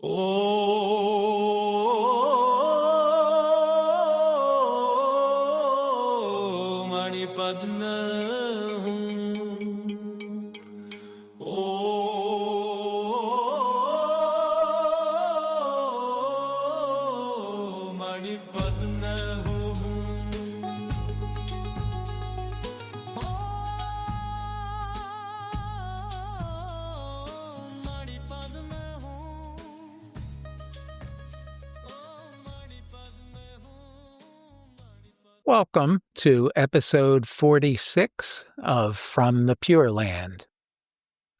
O Manipadma Welcome to episode 46 of From the Pure Land.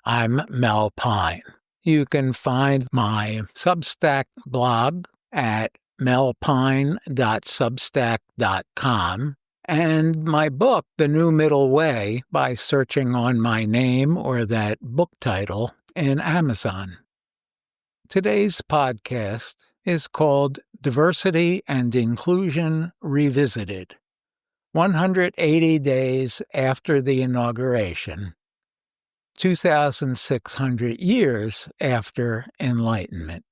I'm Mel Pine. You can find my Substack blog at melpine.substack.com and my book, The New Middle Way, by searching on my name or that book title in Amazon. Today's podcast is called Diversity and Inclusion Revisited, 180 Days After the Inauguration, 2,600 Years After Enlightenment.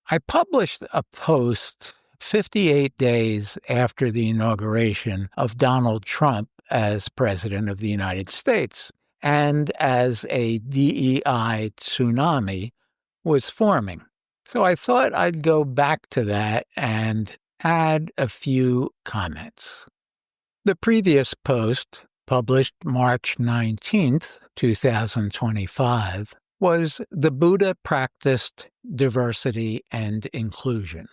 I published a post 58 days after the inauguration of Donald Trump as President of the United States, and as a DEI tsunami was forming. So I thought I'd go back to that and add a few comments. The previous post, published March 19th, 2025, was The Buddha Practiced Diversity and Inclusion.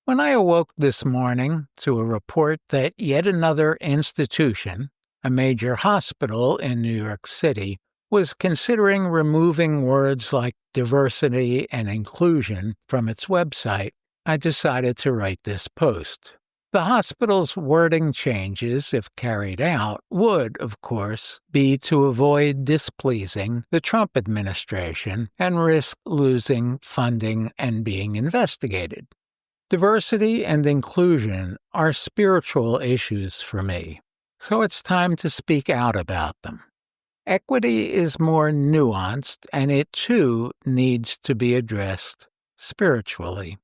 When I awoke this morning to a report that yet another institution, a major hospital in New York City, was considering removing words like diversity and inclusion from its website, I decided to write this post. The hospital's wording changes, if carried out, would, of course, be to avoid displeasing the Trump administration and risk losing funding and being investigated. Diversity and inclusion are spiritual issues for me, so it's time to speak out about them. Equity is more nuanced, and it too needs to be addressed spiritually.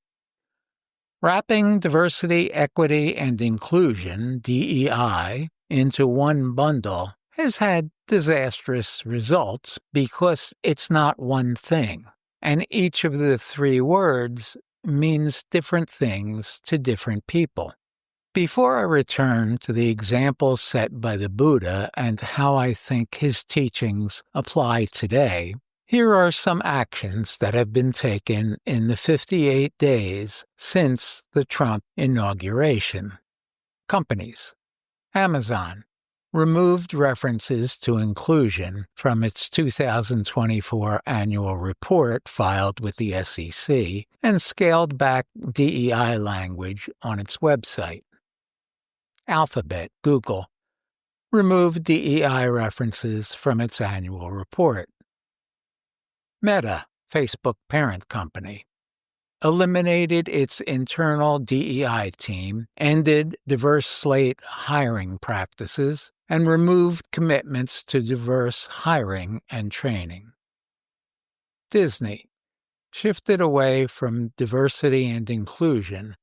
Wrapping diversity, equity, and inclusion, DEI, into one bundle has had disastrous results because it's not one thing, and each of the three words means different things to different people. Before I return to the examples set by the Buddha and how I think his teachings apply today, here are some actions that have been taken in the 58 days since the Trump inauguration. Companies. Amazon removed references to inclusion from its 2024 annual report filed with the SEC and scaled back DEI language on its website. Alphabet, Google, removed DEI references from its annual report. Meta, Facebook parent company, eliminated its internal DEI team, ended diverse slate hiring practices, and removed commitments to diverse hiring and training. Disney shifted away from diversity and inclusion,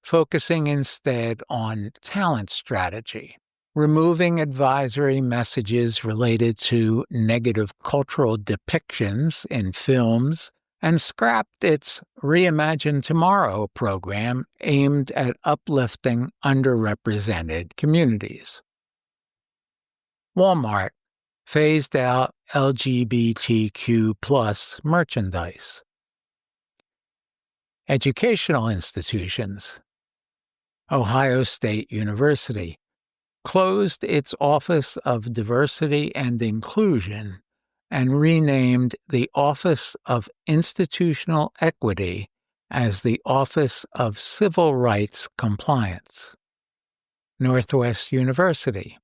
focusing instead on talent strategy, removing advisory messages related to negative cultural depictions in films, and scrapped its Reimagine Tomorrow program aimed at uplifting underrepresented communities. Walmart phased out LGBTQ+ merchandise. Educational institutions. Ohio State University closed its Office of Diversity and Inclusion and renamed the Office of Institutional Equity as the Office of Civil Rights Compliance. Northwest University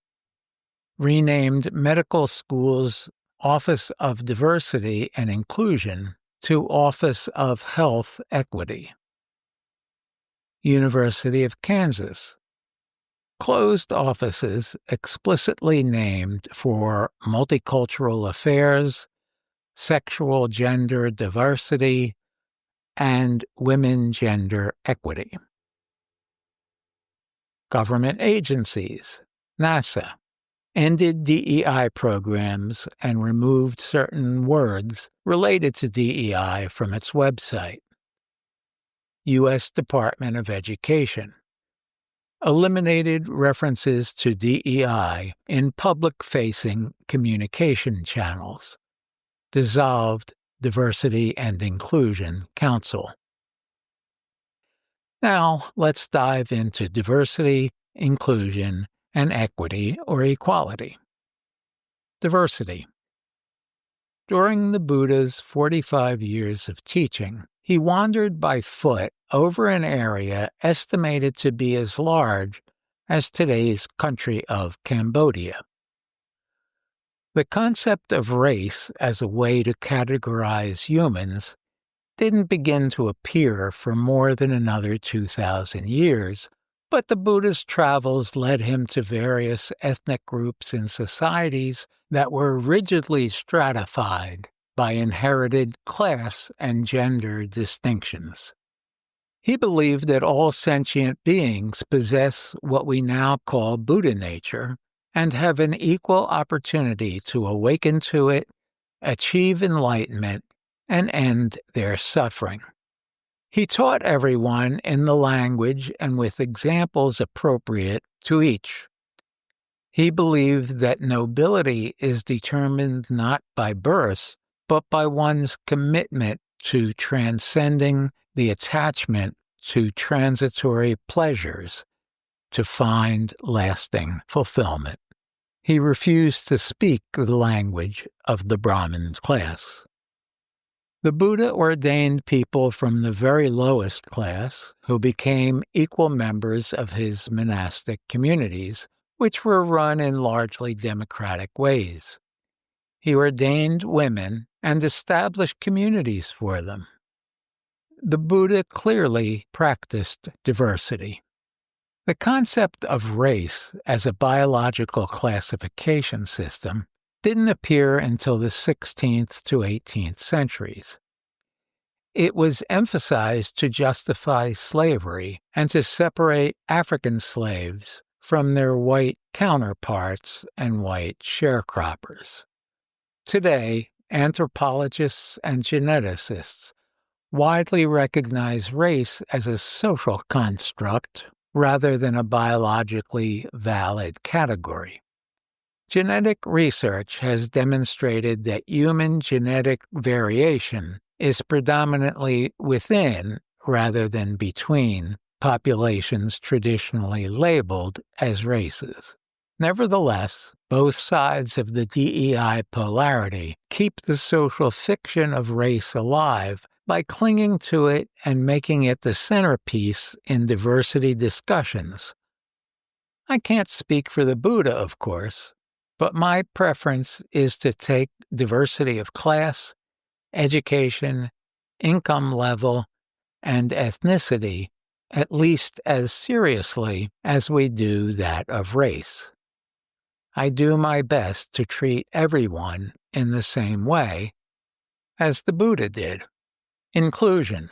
renamed medical school's Office of Diversity and Inclusion to Office of Health Equity. University of Kansas closed offices explicitly named for multicultural affairs, sexual gender diversity, and women gender equity. Government agencies, NASA, ended DEI programs and removed certain words related to DEI from its website. U.S. Department of Education eliminated references to DEI in public-facing communication channels. Dissolved Diversity and Inclusion Council. Now, let's dive into diversity, inclusion, and equity or equality. Diversity. During the Buddha's 45 years of teaching, he wandered by foot over an area estimated to be as large as today's country of Cambodia. The concept of race as a way to categorize humans didn't begin to appear for more than another 2,000 years, but the Buddha's travels led him to various ethnic groups in societies that were rigidly stratified by inherited class and gender distinctions. He believed that all sentient beings possess what we now call Buddha nature and have an equal opportunity to awaken to it, achieve enlightenment, and end their suffering. He taught everyone in the language and with examples appropriate to each. He believed that nobility is determined not by birth, but by one's commitment to transcending the attachment to transitory pleasures to find lasting fulfillment. He refused to speak the language of the Brahmin class. The Buddha ordained people from the very lowest class who became equal members of his monastic communities, which were run in largely democratic ways. He ordained women and established communities for them. The Buddha clearly practiced diversity. The concept of race as a biological classification system didn't appear until the 16th to 18th centuries. It was emphasized to justify slavery and to separate African slaves from their white counterparts and white sharecroppers. Today, anthropologists and geneticists widely recognize race as a social construct rather than a biologically valid category. Genetic research has demonstrated that human genetic variation is predominantly within rather than between populations traditionally labeled as races. Nevertheless, both sides of the DEI polarity keep the social fiction of race alive by clinging to it and making it the centerpiece in diversity discussions. I can't speak for the Buddha, of course, but my preference is to take diversity of class, education, income level, and ethnicity at least as seriously as we do that of race. I do my best to treat everyone in the same way as the Buddha did. Inclusion.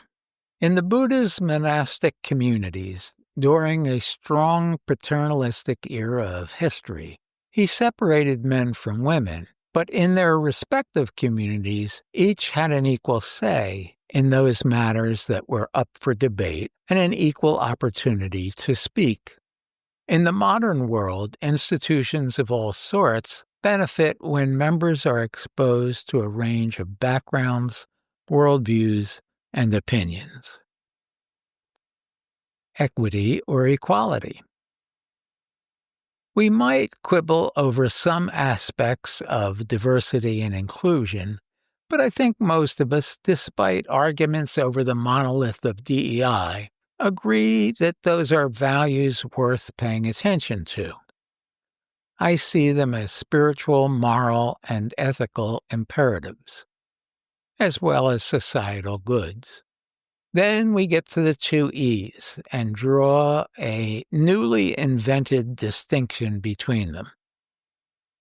In the Buddha's monastic communities, during a strong paternalistic era of history, he separated men from women, but in their respective communities, each had an equal say in those matters that were up for debate and an equal opportunity to speak. In the modern world, institutions of all sorts benefit when members are exposed to a range of backgrounds, worldviews, and opinions. Equity or equality. We might quibble over some aspects of diversity and inclusion, but I think most of us, despite arguments over the monolith of DEI, agree that those are values worth paying attention to. I see them as spiritual, moral, and ethical imperatives, as well as societal goods. Then we get to the two E's and draw a newly invented distinction between them.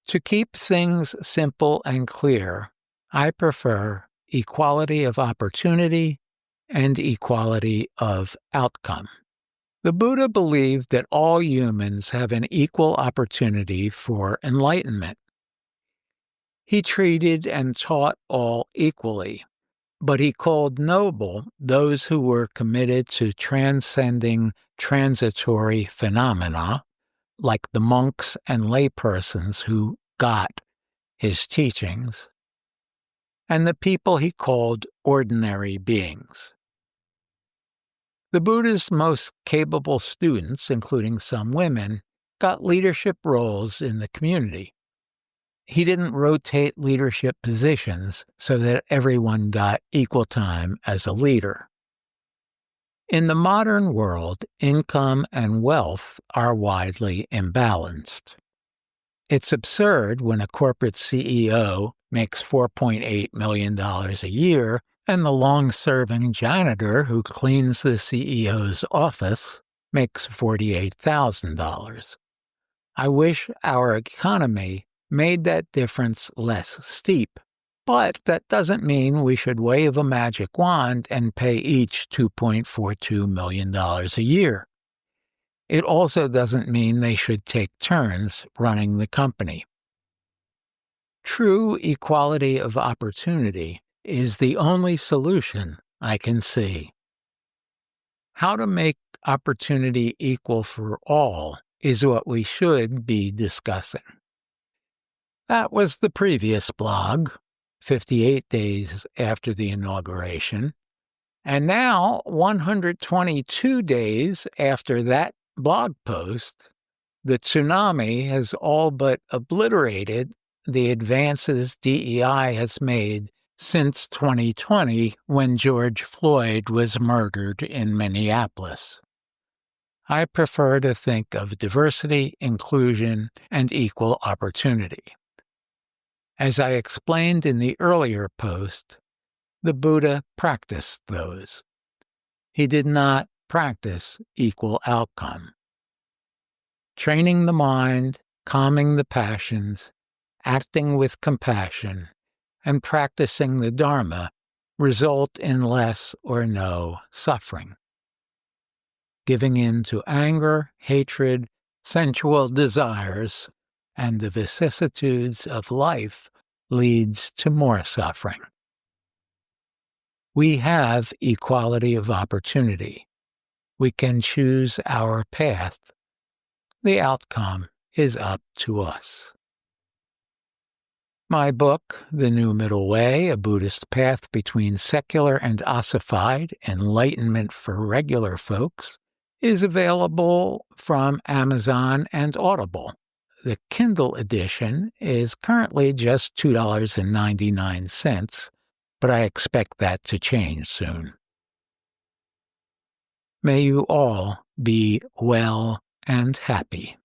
To keep things simple and clear, I prefer equality of opportunity and equality of outcome. The Buddha believed that all humans have an equal opportunity for enlightenment. He treated and taught all equally, but he called noble those who were committed to transcending transitory phenomena, like the monks and laypersons who got his teachings, and the people he called ordinary beings. The Buddha's most capable students, including some women, got leadership roles in the community. He didn't rotate leadership positions so that everyone got equal time as a leader. In the modern world, income and wealth are widely imbalanced. It's absurd when a corporate CEO makes $4.8 million a year and the long-serving janitor who cleans the CEO's office makes $48,000. I wish our economy made that difference less steep, but that doesn't mean we should wave a magic wand and pay each $2.42 million a year. It also doesn't mean they should take turns running the company. True equality of opportunity is the only solution I can see. How to make opportunity equal for all is what we should be discussing. That was the previous blog, 58 days after the inauguration, and now 122 days after that blog post, the tsunami has all but obliterated the advances DEI has made since 2020 when George Floyd was murdered in Minneapolis. I prefer to think of diversity, inclusion, and equal opportunity. As I explained in the earlier post, the Buddha practiced those. He did not practice equal outcome. Training the mind, calming the passions, acting with compassion, and practicing the dharma result in less or no suffering. Giving in to anger, hatred, sensual desires, and the vicissitudes of life leads to more suffering. We have equality of opportunity. We can choose our path. The outcome is up to us. My book, The New Middle Way, A Buddhist Path Between Secular and Ossified Enlightenment for Regular Folks, is available from Amazon and Audible. The Kindle edition is currently just $2.99, but I expect that to change soon. May you all be well and happy.